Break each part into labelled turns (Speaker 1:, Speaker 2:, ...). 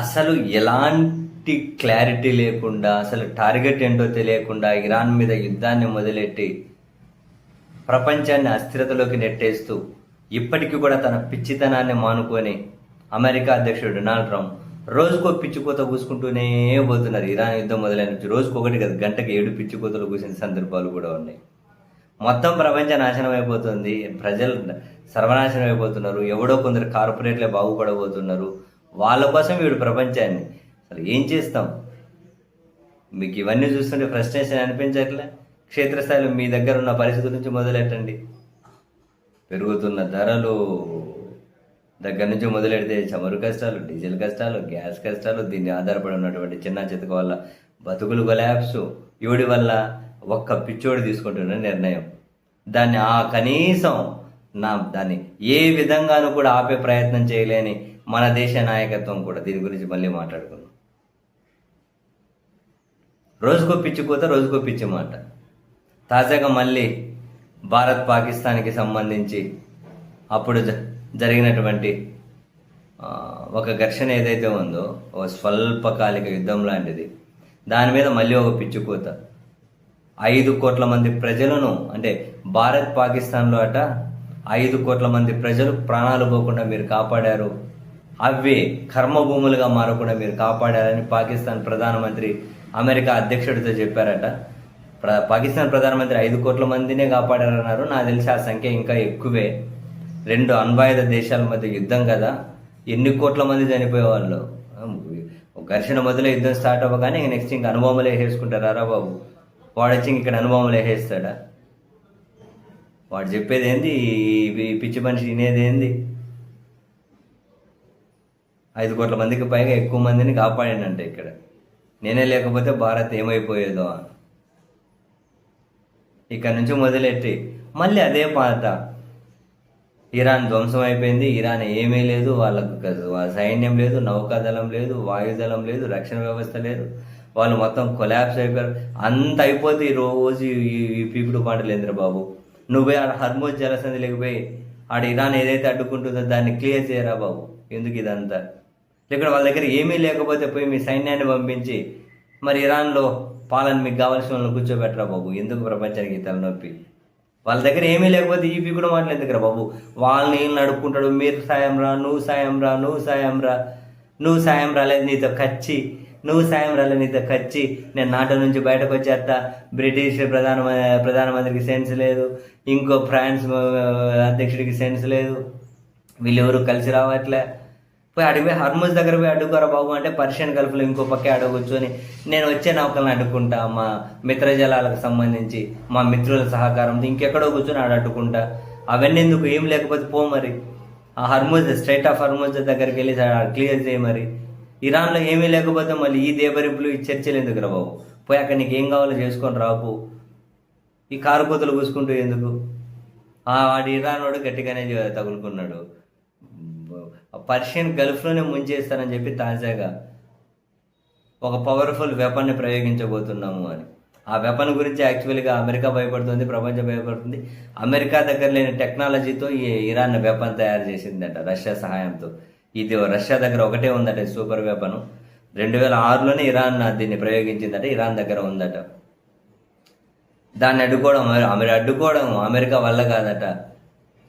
Speaker 1: అసలు ఎలాంటి క్లారిటీ లేకుండా, అసలు టార్గెట్ ఏంటో తెలియకుండా ఇరాన్ మీద యుద్ధాన్ని మొదలెట్టి ప్రపంచాన్ని అస్థిరతలోకి నెట్టేస్తూ ఇప్పటికీ కూడా తన పిచ్చితనాన్ని మానుకొని అమెరికా అధ్యక్షుడు డొనాల్డ్ ట్రంప్ రోజుకో పిచ్చికోత కూసుకుంటూనే పోతున్నారు. ఇరాన్ యుద్ధం మొదలైన నుంచి రోజుకు ఒకటి కదా, గంటకి 7 పిచ్చికోతలు కూసిన సందర్భాలు కూడా ఉన్నాయి. మొత్తం ప్రపంచ నాశనం అయిపోతుంది, ప్రజలు సర్వనాశనం అయిపోతున్నారు, ఎవడో కొందరు కార్పొరేట్లే బాగుపడబోతున్నారు. వాళ్ళ కోసం వీడు ప్రపంచాన్ని అసలు ఏం చేస్తాం? మీకు ఇవన్నీ చూస్తుంటే ఫ్రస్ట్రేషన్ అనిపించట్లే? క్షేత్రస్థాయిలో మీ దగ్గర ఉన్న పరిస్థితి నుంచి మొదలెట్టండి. పెరుగుతున్న ధరలు దగ్గర నుంచి మొదలెడితే చమురు కష్టాలు, డీజిల్ కష్టాలు, గ్యాస్ కష్టాలు, దీన్ని ఆధారపడి ఉన్నటువంటి చిన్న చితక వల్ల బతుకులు కొలాప్స్, ఈవిడి వల్ల ఒక్క పిచ్చోడు తీసుకుంటున్న నిర్ణయం, దాన్ని కనీసం దాన్ని ఏ విధంగానూ కూడా ఆపే ప్రయత్నం చేయలేని మన దేశ నాయకత్వం కూడా దీని గురించి మళ్ళీ మాట్లాడుకుందాం. రోజుకో పిచ్చి కోత, రోజుకో పిచ్చి మాట. తాజాగా మళ్ళీ భారత్ పాకిస్తాన్కి సంబంధించి అప్పుడు జరిగినటువంటి ఒక ఘర్షణ ఏదైతే ఉందో, ఒక స్వల్పకాలిక యుద్ధం లాంటిది, దాని మీద మళ్ళీ ఒక పిచ్చికోత. 5 కోట్ల మంది ప్రజలను, అంటే భారత్ పాకిస్తాన్లో 5 కోట్ల మంది ప్రజలు ప్రాణాలు పోకుండా మీరు కాపాడారు, అవే కర్మభూములుగా మారకుండా మీరు కాపాడారని పాకిస్తాన్ ప్రధానమంత్రి అమెరికా అధ్యక్షుడితో చెప్పారట. పాకిస్తాన్ ప్రధానమంత్రి 5 కోట్ల మందినే కాపాడారన్నారు. నాకు తెలిసి ఆ సంఖ్య ఇంకా ఎక్కువే. 2 అణ్వాయుధ దేశాల మధ్య యుద్ధం కదా, ఎన్ని కోట్ల మంది చనిపోయేవాళ్ళు. ఘర్షణ మొదలై యుద్ధం స్టార్ట్ అవ్వగానే నెక్స్ట్ ఇంక అనుభవాలు వేసేసుకుంటారా బాబు? వాడు వచ్చి ఇక్కడ అనుభవాలు వేసేస్తాడా? వాడు చెప్పేది ఏంది? ఈ పిచ్చి మనిషి వినేది ఏంది? 5 కోట్ల మందికి పైగా ఎక్కువ మందిని కాపాడానంటే ఇక్కడ నేనే లేకపోతే భారత్ ఏమైపోయేదో. ఇక్కడ నుంచి మొదలెట్టి మళ్ళీ అదే పాత, ఇరాన్ ధ్వంసం అయిపోయింది, ఇరాన్ ఏమీ లేదు, వాళ్ళకు సైన్యం లేదు, నౌకాదళం లేదు, వాయుదళం లేదు, రక్షణ వ్యవస్థ లేదు, వాళ్ళు మొత్తం కొలాప్స్ అయిపోయారు. అంత అయిపోతే ఈ రోజు ఈ పీపుడు పాటలు ఏంద్ర బాబు? నువ్వే ఆడ హర్మోజ్ జలసంధి లేకపోయి ఆడ ఇరాన్ ఏదైతే అడ్డుకుంటుందో దాన్ని క్లియర్ చేయరా బాబు? ఎందుకు ఇదంతా? ఇక్కడ వాళ్ళ దగ్గర ఏమీ లేకపోతే పోయి మీ సైన్యాన్ని పంపించి మరి ఇరాన్లో పాలన మీకు కావాల్సిన వాళ్ళని కూర్చోబెట్టరా బాబు? ఎందుకు ప్రపంచానికి తలనొప్పి? వాళ్ళ దగ్గర ఏమీ లేకపోతే ఈ పీకుడు మాటలు ఎందుకురా బాబు? వాళ్ళని వీళ్ళని అడుక్కుంటాడు, మీరు సాయం రా, నువ్వు సాయం రా, నువ్వు సాయం రా, నువ్వు సాయం రాలేదు నీతో కచ్చి, నువ్వు సాయం రాలేదు నీతో కచ్చి, నేను నాటో నుంచి బయటకు వచ్చేస్తా, బ్రిటిష్ ప్రధానమంత్రికి సెన్స్ లేదు, ఇంకో ఫ్రాన్స్ అధ్యక్షుడికి సెన్స్ లేదు, వీళ్ళెవరు కలిసి రావట్లే, పోయి అడిగిపోయి హర్ముజ్ దగ్గర పోయి అడ్డుకోరా బాబు అంటే పర్షియన్ గల్ఫ్లో ఇంకో పక్కే కూర్చొని నేను వచ్చే నౌకలను అడ్డుకుంటా, మా మిత్రజలాలకు సంబంధించి మా మిత్రుల సహకారంతో ఇంకెక్కడో కూర్చొని అడ్డుకుంటా. అవన్నీ ఎందుకు? ఏం లేకపోతే పో మరి ఆ హర్ముజ్, స్ట్రైట్ ఆఫ్ హర్ముజ్ దగ్గరికి వెళ్ళి క్లియర్ చేయి. మరి ఇరాన్లో ఏమీ లేకపోతే మళ్ళీ ఈ దేబరింపులు, ఈ చర్చలు ఎందుకురా బాబు? పోయి అక్కడ నీకు ఏం కావాలో చేసుకొని రాపు. ఈ కారు కోతలు కూసుకుంటూ ఎందుకు? వాడు ఇరాన్ వాడు గట్టిగానే తగులుకున్నాడు. పర్షియన్ గల్ఫ్లోనే ముంచేస్తారని చెప్పి తాజాగా ఒక పవర్ఫుల్ వెపన్ని ప్రయోగించబోతున్నాము అని. ఆ వెపన్ గురించి యాక్చువల్గా అమెరికా భయపడుతుంది, ప్రపంచం భయపడుతుంది. అమెరికా దగ్గర లేని టెక్నాలజీతో ఈ ఇరాన్ వెపన్ తయారు చేసిందట రష్యా సహాయంతో. ఇది రష్యా దగ్గర ఒకటే ఉందట సూపర్ వెపన్. 2006లోనే ఇరాన్ దీన్ని ప్రయోగించిందట, ఇరాన్ దగ్గర ఉందట. దాన్ని అడ్డుకోవడం అమెరికా వల్ల కాదట.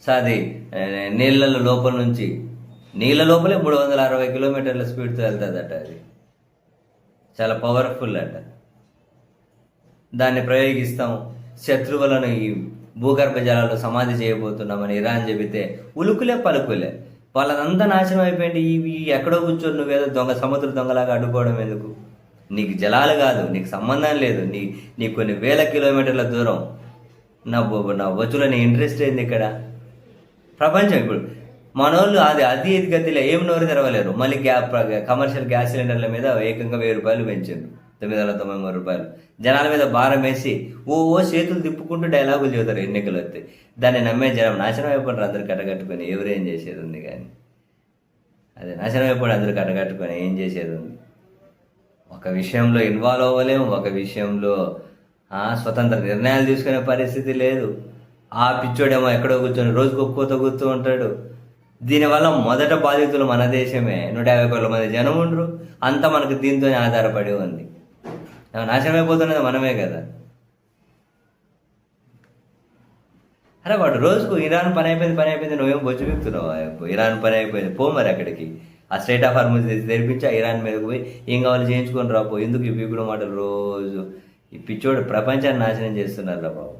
Speaker 1: సో అది నీళ్ళ లోపల నుంచి, నీళ్ళ లోపలే 360 కిలోమీటర్ల స్పీడ్తో వెళ్తుందట. అది చాలా పవర్ఫుల్ అట. దాన్ని ప్రయోగిస్తాం, శత్రువులను ఈ భూగర్భ జలాల్లో సమాధి చేయబోతున్నామని ఇరాన్ చెబితే ఉలుకులే పలుకులే, వాళ్ళదంతా నాశనం అయిపోయింది. ఇవి ఎక్కడో కూర్చొని నువ్వేదో సముద్ర దొంగలాగా అడ్డుకోవడం ఎందుకు? నీకు జలాలు కాదు, నీకు సంబంధం లేదు, నీకు కొన్ని వేల కిలోమీటర్ల దూరం. నా వచ్చులో నీ ఇంట్రెస్ట్ ఏంది ఇక్కడ? ప్రపంచం ఇప్పుడు మనోళ్ళు అది ఇది గతిలో ఏం నోరు తెరవలేరు. మళ్ళీ కమర్షియల్ గ్యాస్ సిలిండర్ల మీద ఏకంగా 1000 రూపాయలు పెంచారు, 993 రూపాయలు. జనాల మీద భారం వేసి చేతులు తిప్పుకుంటూ డైలాగులు చెబుతారు ఎన్నికలు వస్తే. దాన్ని నమ్మే జనం నాశనం అయిపోతారు అందరు కట్టగట్టుకొని. ఎవరేం చేసేది ఉంది? కానీ అదే నాశనం అయిపోయి అందరు కట్టగట్టుకొని ఏం చేసేది ఉంది? ఒక విషయంలో ఇన్వాల్వ్ అవ్వలేము, ఒక విషయంలో స్వతంత్ర నిర్ణయాలు తీసుకునే పరిస్థితి లేదు. ఆ పిచ్చోడేమో ఎక్కడో కూర్చొని రోజుకు ఒక్కోతో కూర్చో ఉంటాడు. దీనివల్ల మొదట బాధితులు మన దేశమే. 150 కోట్ల మంది జనం ఉండరు, అంతా మనకు దీంతోనే ఆధారపడి ఉంది. నాశనమైపోతున్నది మనమే కదా. అరే వాడు రోజుకు ఇరాన్ పని అయిపోయింది నువ్వేం బొచ్చు బిగుతున్నావు. ఇరాన్ పని అయిపోయింది, పో మరి అక్కడికి. ఆ స్ట్రైట్ ఆఫ్ హార్మోజ్ తెరిపించి ఆ ఇరాన్ మీదకి పోయి ఏం కావాలి చేయించుకొని రాపో. ఎందుకు ఈ పీకుడు మాటలు రోజు? ఈ పిచ్చోడు ప్రపంచాన్ని నాశనం చేస్తున్నారు రా బాబు.